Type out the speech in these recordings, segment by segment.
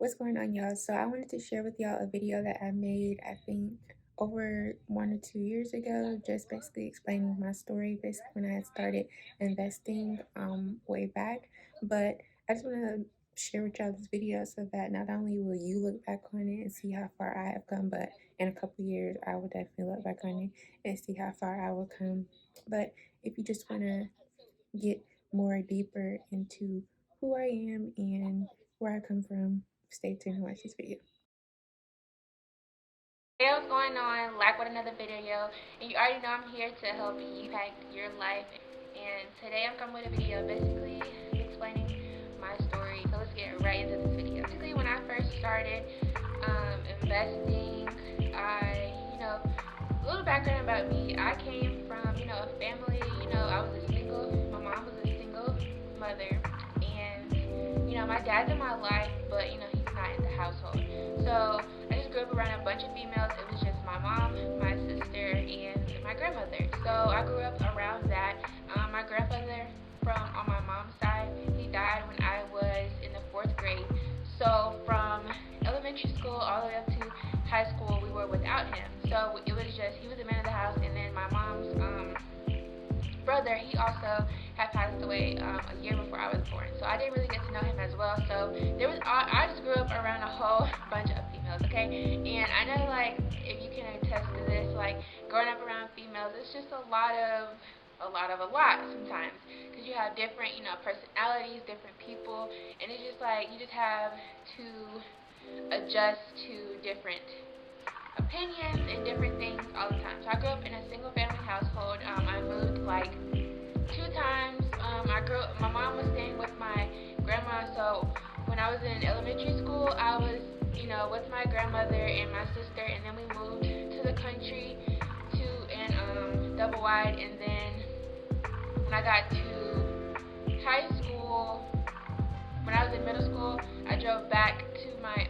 What's going on, y'all? So I wanted to share with y'all a video that I made, I think over 1 or 2 years ago, just basically explaining my story, basically when I had started investing way back. But I just want to share with y'all this video so that not only will you look back on it and see how far I have come, but in a couple years I will definitely look back on it and see how far I will come. But if you just want to get more deeper into who I am and where I come from, stay tuned and watch this video. Hey, what's going on? Like with another video, and you already know I'm here to help you impact your life. And today I'm coming with a video basically explaining my story. So let's get right into this video. Basically, when I first started investing, a little background about me. I came from a family. I was a single. My mom was a single mother, and my dad's in my life, but he's not in the household. So I just grew up around a bunch of females. It was just my mom, my sister, and my grandmother. So I grew up around that. My grandfather on my mom's side, he died when I was in the 4th grade. So from elementary school all the way up to high school, we were without him. So it was just, he was the man of the house, and then my mom's brother, he also had passed away a year before I was born. So I didn't really get to know him as well. So I just grew up around a whole bunch of females, okay? And I know, like, if you can attest to this, like, growing up around females, it's just a lot sometimes, because you have different, personalities, different people, and it's just like you just have to adjust to different opinions and different things all the time. So I grew up in a single family household. I moved like 2 times. My mom was staying with my grandma. So when I was in elementary school, I was, with my grandmother and my sister, and then we moved to the country to in Double Wide, and then when I got to high school, when I was in middle school, I drove back to my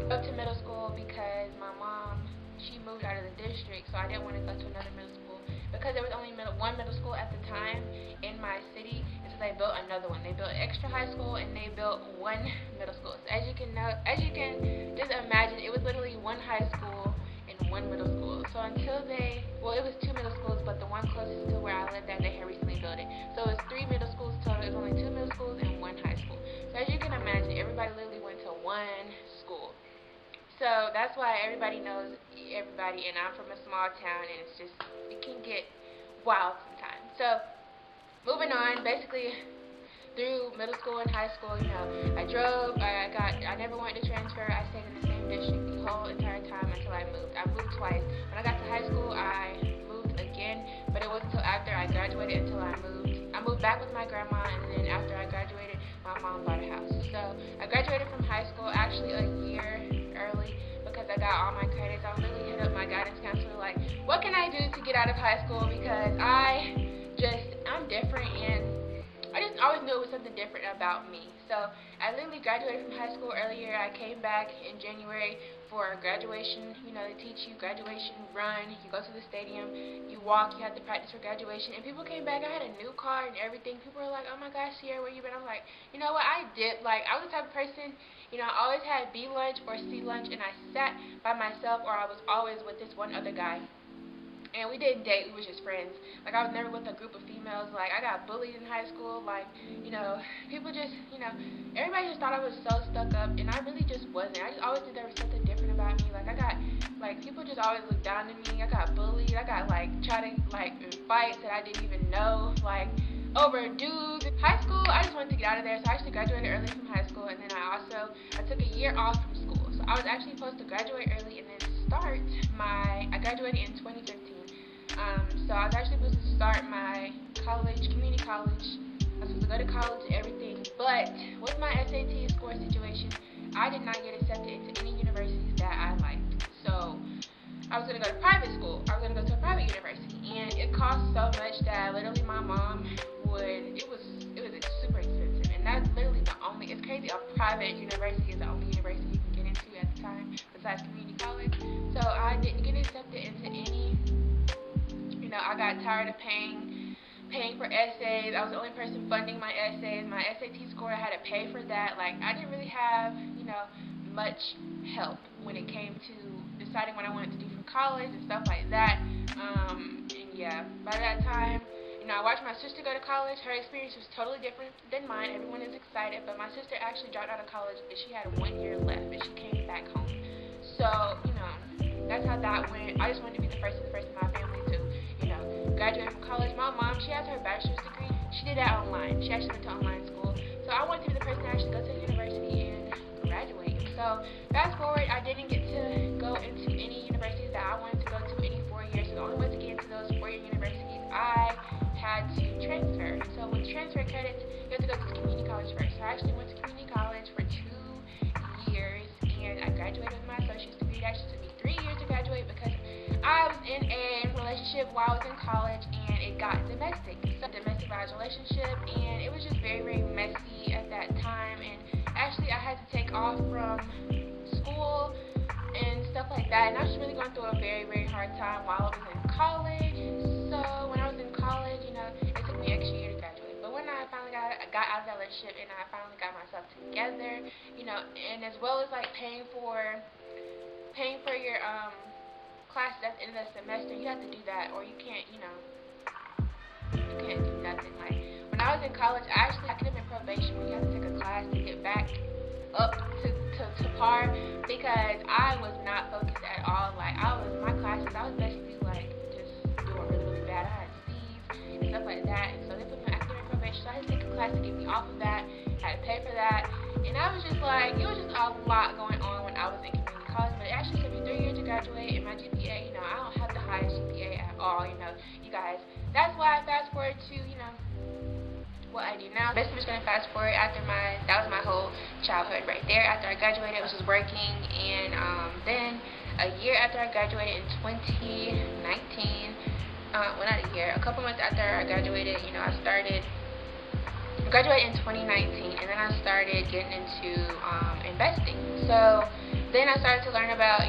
up to middle school because my mom, she moved out of the district, so I didn't want to go to another middle school because there was only one middle school at the time in my city, and so they built another one. They built an extra high school and they built one middle school. So as you can just imagine, it was literally one high school and one middle school. So until it was 2 middle schools, but the one closest to where I lived at, they had recently built it. So it was 3 middle schools total. It was only 2 middle schools and one high school. So as you can imagine, everybody literally went to one school. So that's why everybody knows everybody, and I'm from a small town, and it can get wild sometimes. So moving on, basically through middle school and high school, I never wanted to transfer. I stayed in the same district the whole entire time until I moved. I moved twice. When I got to high school, I moved again, but it wasn't until after I graduated until I moved. I moved back with my grandma, and then after I graduated, my mom bought a house. So I graduated from high school actually a year early because I got all my credits. I literally hit up my guidance counselor like, what can I do to get out of high school, because I'm different, and I just always knew it was something different about me. So I literally graduated from high school earlier. I came back in January for graduation. They teach you graduation run. You go to the stadium, you walk, you have to practice for graduation. And people came back. I had a new car and everything. People were like, oh my gosh, Sierra, where you been? I'm like, you know what, I did. Like, I was the type of person, I always had B lunch or C lunch, and I sat by myself, or I was always with this one other guy. And we didn't date, we was just friends. Like, I was never with a group of females. Like, I got bullied in high school. Like, people just, everybody just thought I was so stuck up, and I really just wasn't. I just always knew there was something different about me. People just always looked down on me. I got bullied. I got, tried to, in fights that I didn't even know, over dudes. High school, I just wanted to get out of there, so I actually graduated early from high school, and then I took a year off from school. So I was actually supposed to graduate early and then I graduated in 2015. So I was actually supposed to start my community college. I was supposed to go to college and everything, but with my SAT score situation, I did not get accepted into any universities that I liked. So I was going to go to private school. I was going to go to a private university, and it cost so much that literally my mom it was super expensive, and that's literally it's crazy, a private university is the only university you can get into at the time besides community college. So I didn't get accepted into any. I got tired of paying for essays. I was the only person funding my essays. My SAT score, I had to pay for that. Like, I didn't really have, much help when it came to deciding what I wanted to do for college and stuff like that. And yeah, by that time, I watched my sister go to college. Her experience was totally different than mine. Everyone is excited, but my sister actually dropped out of college and she had 1 year left and she came back home. So, that's how that went. I just wanted to be the first in my family to, graduate from college. My mom, she has her bachelor's degree. She did that online. She actually went to online school. So I wanted to be the person to actually go to the university and graduate. So fast forward, I didn't get to go into any universities that I wanted to go to any 4 years. So the only way to get into those 4 year universities, I had to transfer. So with transfer credits, you have to go to community college first. So I actually went to community college for 2 years, and I graduated with my associate's degree. It actually took me 3 years to graduate because I was in a relationship while I was in college, and it got domestic. So domestic violence relationship, and it was just very, very messy at that time. And actually, I had to take off from school and stuff like that. And I was just really going through a very, very hard time while I was in college. So when I was in college, it took me an extra year to graduate. But when I finally got out of that relationship and I finally got myself together, and as well as like paying for your classes at the end of the semester, you have to do that, or you can't, you can't do nothing. Like when I was in college, I could have been probation when you have to take a class to get back up to par, because I was not focused at all. Like my classes, I was basically like just doing really, really bad. I had C's and stuff like that, and so they put me on academic probation. So I had to take a class to get me off of that. I had to pay for that, and I was just like, it was just a lot going on when I was in community college. But it actually took me 3 years to graduate, and my GPA, I don't have the highest GPA at all. You guys. That's why I fast forward to what I do now. Basically, I'm just gonna fast forward that was my whole childhood right there. After I graduated, I was just working, and then a year after I graduated in 2019, well, not a year, a couple months after I graduated, I graduated in 2019, and then I started getting into investing. So then I started to learn about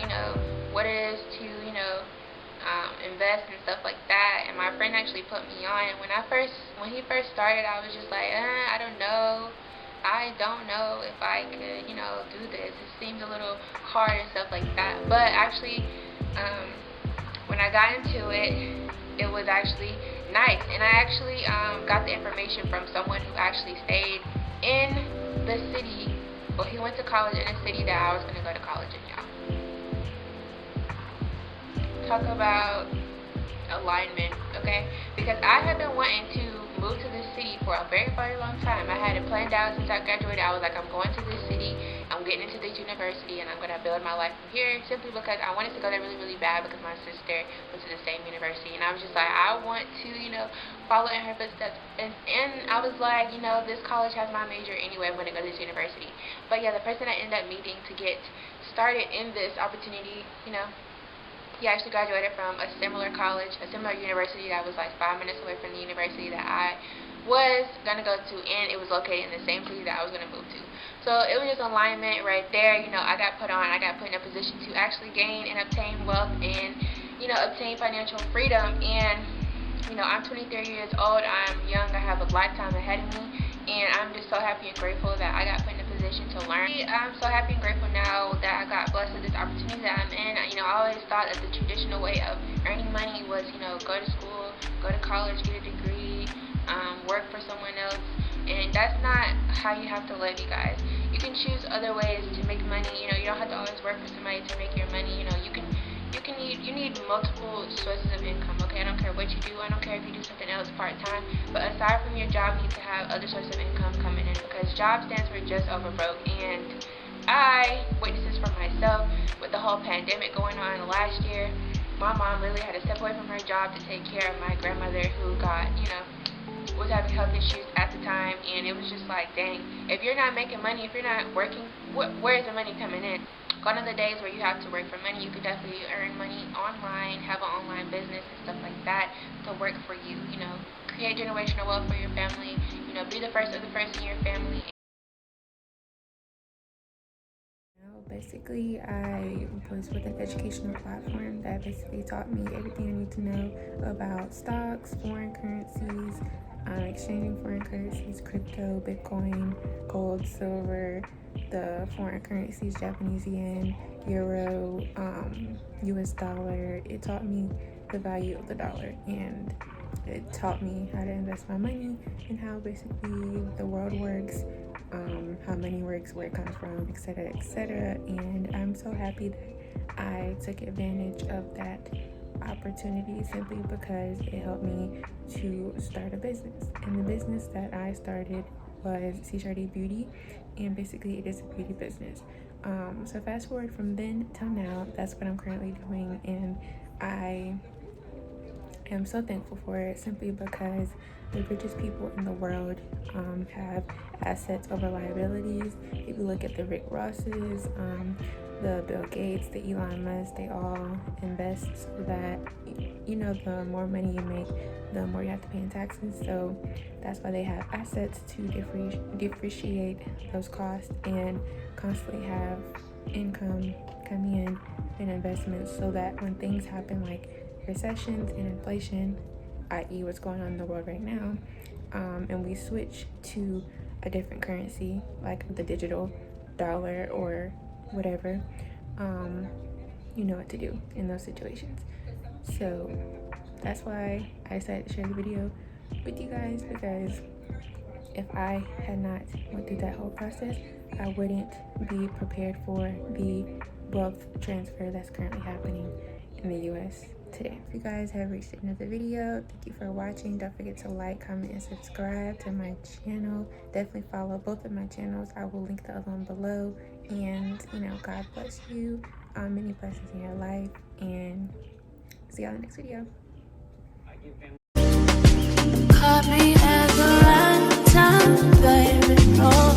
what it is to invest and stuff like that. And my friend actually put me on. When he first started, I was just like, I don't know. I don't know if I could, do this. It seems a little hard and stuff like that. But actually, when I got into it, it was actually nice. And I actually got the information from someone who actually stayed in the city. Well, he went to college in a city that I was going to go to college in, y'all. Talk about alignment, okay? Because I have been wanting to move to this city for a very, very long time. I had it planned out since I graduated. I was like, I'm going to this city, I'm getting into this university, and I'm going to build my life from here, simply because I wanted to go there really, really bad because my sister went to the same university. And I was just like, I want to, follow in her footsteps. And I was like, this college has my major anyway. I'm going to go to this university. But yeah, the person I ended up meeting to get started in this opportunity, he actually graduated from a similar college, a similar university that was like 5 minutes away from the university that I was going to go to, and it was located in the same city that I was going to move to. So it was just alignment right there. I got put in a position to actually gain and obtain wealth and, obtain financial freedom. And, I'm 23 years old. I'm young. I have a lifetime ahead of me. And I'm just so happy and grateful that I got put in a position to learn. I'm so happy and grateful now that I got blessed with this opportunity that I'm in. I always thought that the traditional way of earning money was, go to school, go to college, get a degree, work for someone else. And that's not how you have to live, you guys. You can choose other ways to make money. You don't have to always work for somebody to make your money. You need multiple sources of income, okay? I don't care what you do. I don't care if you do something else part-time. But aside from your job, you need to have other sources of income coming in, because job stands for just over broke. And I witnessed this for myself with the whole pandemic going on last year. My mom literally had to step away from her job to take care of my grandmother, who got, was having health issues at the time. And it was just like, dang, if you're not making money, if you're not working, where's the money coming in? Gone are the days where you have to work for money. You could definitely earn money online, have an online business and stuff like that to work for you. Create generational wealth for your family. Be the first of the first in your family. Basically, I was with an educational platform that basically taught me everything I need to know about stocks, foreign currencies, exchanging foreign currencies, crypto, Bitcoin, gold, silver, the foreign currencies, Japanese yen, euro, US dollar. It taught me the value of the dollar, and it taught me how to invest my money and how basically the world works, how money works, where it comes from, etc., etc. And I'm so happy that I took advantage of that opportunity simply because it helped me to start a business. And the business that I started was C-Shardy Beauty, and basically it is a beauty business. So fast forward from then till now, that's what I'm currently doing, and I am so thankful for it simply because the richest people in the world have assets over liabilities. If you look at the Rick Rosses, the Bill Gates, the Elon Musk, they all invest so that, you know, the more money you make, the more you have to pay in taxes. So that's why they have assets to depreciate those costs and constantly have income coming in and investments so that when things happen like recessions and inflation, i.e., what's going on in the world right now, and we switch to a different currency like the digital dollar or whatever, you know what to do in those situations. So that's why I decided to share the video with you guys, because if I had not went through that whole process, I wouldn't be prepared for the wealth transfer that's currently happening in the US today. If you guys have reached the end of the video, thank you for watching. Don't forget to like, comment, and subscribe to my channel. Definitely follow both of my channels. I will link the other one below. And, you know, God bless you. Many blessings in your life. And see y'all in the next video. Caught me at the right time, baby. Oh.